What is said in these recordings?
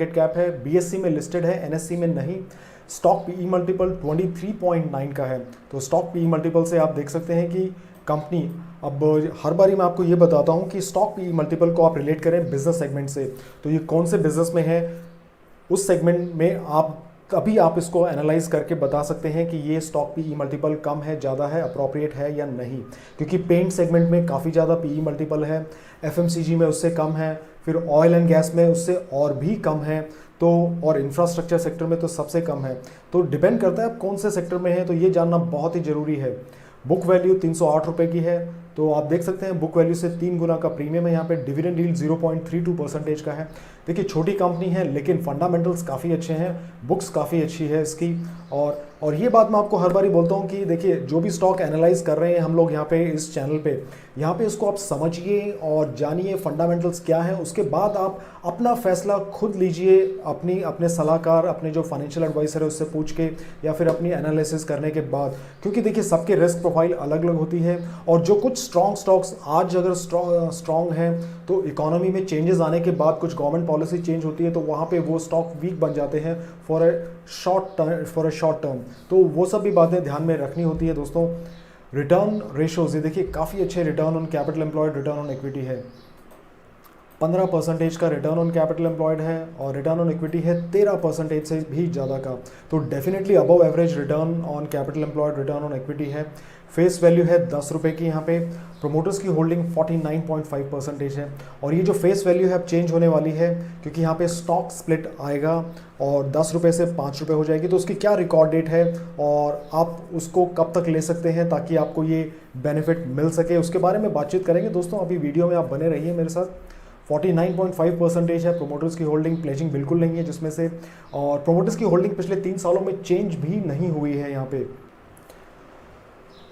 Market cap है, BSc में listed है, एनएससी में नहीं। स्टॉक पीई मल्टीपल 23.9 का है। तो स्टॉक पीई मल्टीपल से आप देख सकते हैं कि कंपनी, अब हर बारी मैं आपको ये बताता हूँ कि स्टॉक पीई मल्टीपल को आप रिलेट करें बिजनेस सेगमेंट से, तो ये कौन से बिजनेस में है उस सेगमेंट में आप तभी आप इसको एनालाइज करके बता सकते हैं कि ये स्टॉक पीई मल्टीपल कम है, ज़्यादा है, अप्रोप्रिएट है या नहीं। क्योंकि पेंट सेगमेंट में काफ़ी ज़्यादा पीई मल्टीपल है, एफएमसीजी में उससे कम है, फिर ऑयल एंड गैस में उससे और भी कम है, तो और इंफ्रास्ट्रक्चर सेक्टर में तो सबसे कम है। तो डिपेंड करता है आप कौन से सेक्टर में है, तो ये जानना बहुत ही ज़रूरी है। बुक वैल्यू 308 रुपये की है, तो आप देख सकते हैं बुक वैल्यू से 3 गुना का प्रीमियम है। यहाँ पे डिविडेंड यील्ड 0.32% का है। देखिए छोटी कंपनी है लेकिन फंडामेंटल्स काफ़ी अच्छे हैं, बुक्स काफ़ी अच्छी है इसकी। और ये बात मैं आपको हर बार ही बोलता हूँ कि देखिए जो भी स्टॉक एनालाइज कर रहे हैं हम लोग यहाँ पे इस चैनल पे, यहाँ पे इसको आप समझिए और जानिए फंडामेंटल्स क्या है, उसके बाद आप अपना फैसला खुद लीजिए, अपने सलाहकार, अपने जो फाइनेंशियल एडवाइसर है उससे पूछ के या फिर अपनी एनालिसिस करने के बाद। क्योंकि देखिए सबके रिस्क प्रोफाइल अलग अलग होती है, और जो कुछ स्ट्रॉन्ग स्टॉक्स आज अगर स्ट्रॉन्ग हैं तो इकोनॉमी में चेंजेस आने के बाद, कुछ गवर्नमेंट पॉलिसी चेंज होती है तो वहाँ पे वो स्टॉक वीक बन जाते हैं फॉर अ शॉर्ट टर्म। तो वो सब भी बातें ध्यान में रखनी होती है दोस्तों। रिटर्न रेशोज, ये देखिए काफ़ी अच्छे return on capital employed, return on equity है 15% का रिटर्न ऑन कैपिटल एम्प्लॉयड है, और रिटर्न ऑन इक्विटी है 13% से भी ज़्यादा का। तो definitely above average return on capital employed, return on equity है। फेस वैल्यू है 10 रुपये की यहाँ पे। प्रोमोटर्स की होल्डिंग 49.5% है, और ये जो फेस वैल्यू है अब चेंज होने वाली है क्योंकि यहाँ पे स्टॉक स्प्लिट आएगा और 10 रुपये से 5 रुपये हो जाएगी। तो उसकी क्या रिकॉर्ड डेट है और आप उसको कब तक ले सकते हैं ताकि आपको ये बेनिफिट मिल सके, उसके बारे में बातचीत करेंगे दोस्तों। अभी वीडियो में आप बने रहिए मेरे साथ। 49.5% है प्रोमोटर्स की होल्डिंग, प्लेजिंग बिल्कुल नहीं है जिसमें से, और प्रोमोटर्स की होल्डिंग पिछले 3 सालों में चेंज भी नहीं हुई है यहाँ पे।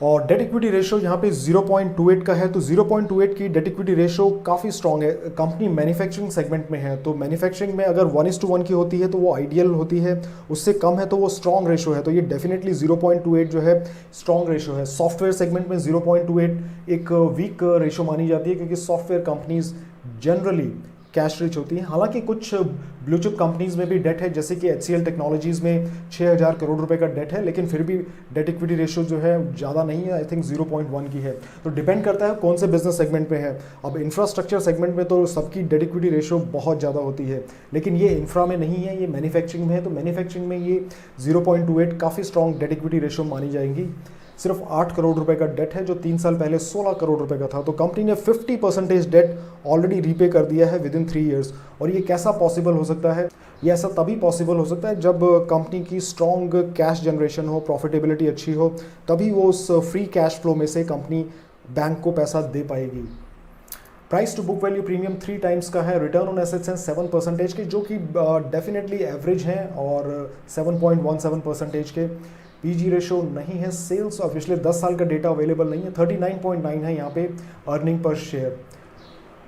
और डेट इक्विटी रेशो यहाँ पे 0.28 का है, तो 0.28 की डेट इक्विटी रेशो काफ़ी स्ट्रॉन्ग है। कंपनी मैन्युफैक्चरिंग सेगमेंट में है, तो मैन्युफैक्चरिंग में अगर 1:1 की होती है तो वो आइडियल होती है, उससे कम है तो वो स्ट्रॉन्ग रेशो है। तो ये डेफिनेटली 0.28 जो है स्ट्रॉन्ग रेशो है। सॉफ्टवेयर सेगमेंट में 0.28 एक वीक रेशो मानी जाती है क्योंकि software companies generally cash rich होती हैं। हालांकि कुछ ब्लू चिप कंपनीज में भी डेट है, जैसे कि HCL टेक्नोलॉजीज में 6000 करोड़ रुपए का डेट है, लेकिन फिर भी डेट इक्विटी रेशियो जो है ज़्यादा नहीं है, आई थिंक 0.1 की है। तो डिपेंड करता है कौन से बिजनेस सेगमेंट में है। अब इंफ्रास्ट्रक्चर सेगमेंट में तो सबकी डेट इक्विटी रेशियो बहुत ज़्यादा होती है, लेकिन ये इंफ्रा में नहीं है, ये मैन्युफैक्चरिंग में है। तो मैन्युफैक्चरिंग में ये 0.28 काफ़ी स्ट्रॉन्ग डेट इक्विटी रेशियो मानी जाएंगी। सिर्फ 8 करोड़ रुपए का डेट है जो 3 साल पहले 16 करोड़ रुपए का था। तो कंपनी ने 50% डेट ऑलरेडी रीपे कर दिया है विदिन 3 ईयर्स। और ये कैसा पॉसिबल हो सकता है? ये ऐसा तभी पॉसिबल हो सकता है जब कंपनी की स्ट्रॉन्ग कैश जनरेशन हो, प्रॉफिटेबिलिटी अच्छी हो, तभी वो उस फ्री कैश फ्लो में से कंपनी बैंक को पैसा दे पाएगी। Price to book value premium 3 times का है। रिटर्न ऑन एसेट्स हैं 7% के, जो कि डेफिनेटली एवरेज हैं, और 7.17% के। पीजी रेशो नहीं है। सेल्स और पिछले 10 साल का डेटा अवेलेबल नहीं है। 39.9 है यहाँ पे अर्निंग पर शेयर,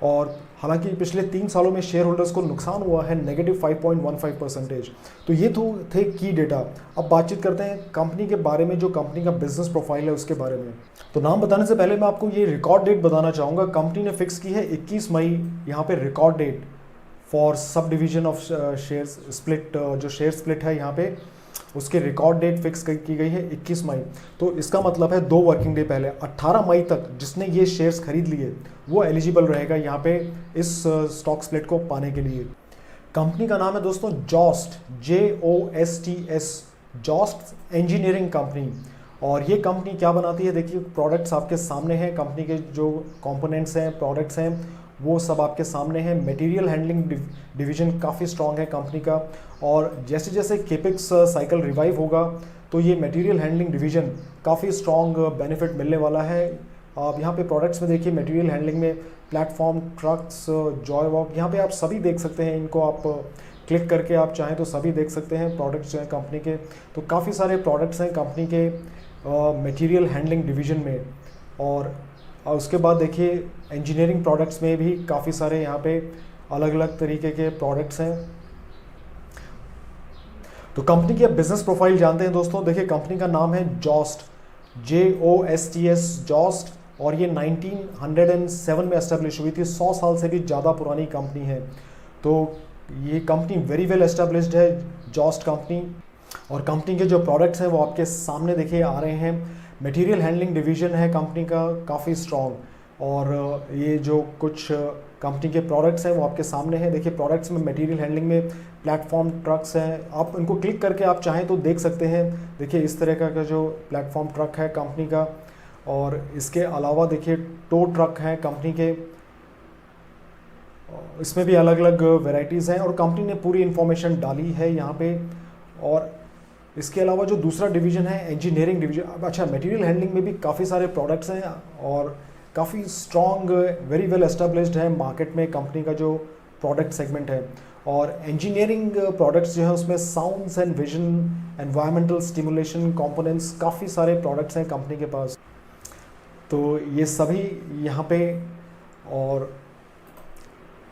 और हालांकि पिछले 3 सालों में शेयर होल्डर्स को नुकसान हुआ है -5.15%। तो ये तो थे की डेटा। अब बातचीत करते हैं कंपनी के बारे में, जो कंपनी का बिजनेस प्रोफाइल है उसके बारे में। तो नाम बताने से पहले मैं आपको ये रिकॉर्ड डेट बताना चाहूँगा। कंपनी ने फिक्स की है 21 मई यहाँ पे record date for sub division of share split. जो शेयर स्प्लिट है यहाँ पे उसके रिकॉर्ड डेट फिक्स की गई है 21 मई। तो इसका मतलब है 2 वर्किंग डे पहले 18 मई तक जिसने ये शेयर्स खरीद लिए वो एलिजिबल रहेगा यहाँ पे इस स्टॉक स्प्लिट को पाने के लिए। कंपनी का नाम है दोस्तों जॉस्ट, JOSTS, जॉस्ट इंजीनियरिंग कंपनी। और ये कंपनी क्या बनाती है? देखिए प्रोडक्ट्स आपके सामने हैं, कंपनी के जो कंपोनेंट्स हैं, प्रोडक्ट्स हैं, वो सब आपके सामने हैं। मटेरियल हैंडलिंग डिवीजन काफ़ी स्ट्रॉन्ग है कंपनी का, और जैसे जैसे केपिक्स साइकिल रिवाइव होगा तो ये मटेरियल हैंडलिंग डिवीजन काफ़ी स्ट्रॉन्ग बेनिफिट मिलने वाला है। आप यहाँ पे प्रोडक्ट्स में देखिए, मटेरियल हैंडलिंग में प्लेटफॉर्म, ट्रक्स, जॉय वॉक, यहाँ पे आप सभी देख सकते हैं। इनको आप क्लिक करके आप चाहें तो सभी देख सकते हैं प्रोडक्ट्स हैं कंपनी के। तो काफ़ी सारे प्रोडक्ट्स हैं कंपनी के मटेरियल हैंडलिंग डिवीजन में। और उसके बाद देखिए इंजीनियरिंग प्रोडक्ट्स में भी काफ़ी सारे यहाँ पे अलग अलग तरीके के प्रोडक्ट्स हैं। तो कंपनी की अब बिजनेस प्रोफाइल जानते हैं दोस्तों। देखिए कंपनी का नाम है जॉस्ट, JOSTS, जॉस्ट, और ये 1907 में एस्टेब्लिश हुई थी। 100 साल से भी ज़्यादा पुरानी कंपनी है। तो ये कंपनी वेरी वेल एस्टेब्लिश्ड है, जॉस्ट कंपनी। और कंपनी के जो प्रोडक्ट्स हैं वो आपके सामने देखिए आ रहे हैं। मटेरियल हैंडलिंग डिवीजन है कंपनी का, काफ़ी स्ट्रॉन्ग। और ये जो कुछ कंपनी के प्रोडक्ट्स हैं वो आपके सामने हैं। देखिए प्रोडक्ट्स में मटेरियल हैंडलिंग में प्लेटफॉर्म ट्रक्स हैं, आप इनको क्लिक करके आप चाहें तो देख सकते हैं। देखिए इस तरह का जो प्लेटफॉर्म ट्रक है कंपनी का। और इसके अलावा देखिए टो ट्रक हैं कंपनी के, इसमें भी अलग अलग वेराइटीज़ हैं और कंपनी ने पूरी इन्फॉर्मेशन डाली है यहाँ पे। और इसके अलावा जो दूसरा डिवीज़न है इंजीनियरिंग डिवीजन, अच्छा मटेरियल हैंडलिंग में भी काफ़ी सारे प्रोडक्ट्स हैं और काफ़ी स्ट्रॉन्ग वेरी वेल एस्टेब्लिश्ड है मार्केट में कंपनी का जो प्रोडक्ट सेगमेंट है। और इंजीनियरिंग प्रोडक्ट्स जो है उसमें sounds and vision, environmental stimulation components, काफ़ी सारे प्रोडक्ट्स हैं कंपनी के पास। तो ये सभी यहाँ पे, और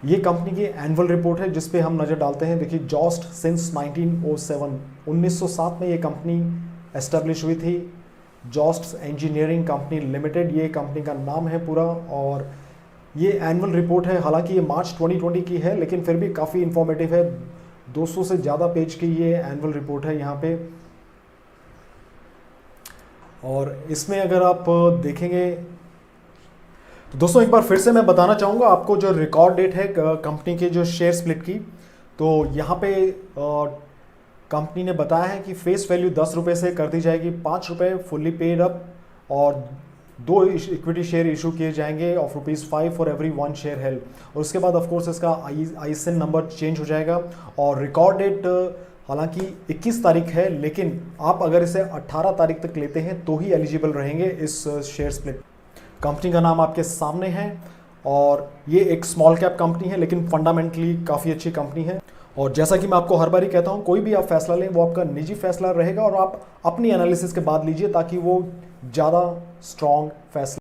ये कंपनी की एनुअल रिपोर्ट है जिस पे हम नज़र डालते हैं। देखिए जॉस्ट सिंस 1907, 1907 में ये कंपनी एस्टेब्लिश हुई थी। जॉस्ट इंजीनियरिंग कंपनी लिमिटेड ये कंपनी का नाम है पूरा। और ये एनुअल रिपोर्ट है, हालांकि ये मार्च 2020 की है लेकिन फिर भी काफ़ी इंफॉर्मेटिव है। 200 से ज़्यादा पेज की ये एनुअल रिपोर्ट है यहाँ पे। और इसमें अगर आप देखेंगे तो दोस्तों एक बार फिर से मैं बताना चाहूँगा आपको जो रिकॉर्ड डेट है कंपनी के जो शेयर स्प्लिट की। तो यहाँ पे कंपनी ने बताया है कि फेस वैल्यू 10 रुपये से कर दी जाएगी 5 रुपये फुल्ली पेड अप, और 2 इक्विटी शेयर इशू किए जाएंगे of ₹5 for every 1 share held. और उसके बाद ऑफकोर्स इसका ISIN नंबर चेंज हो जाएगा। और रिकॉर्ड डेट हालांकि 21 तारीख है, लेकिन आप अगर इसे 18 तारीख तक लेते हैं तो ही एलिजिबल रहेंगे इस शेयर स्प्लिट। कंपनी का नाम आपके सामने है और ये एक स्मॉल कैप कंपनी है लेकिन फंडामेंटली काफ़ी अच्छी कंपनी है। और जैसा कि मैं आपको हर बारी कहता हूँ, कोई भी आप फैसला लें वो आपका निजी फैसला रहेगा और आप अपनी एनालिसिस के बाद लीजिए ताकि वो ज़्यादा स्ट्रॉन्ग फैसला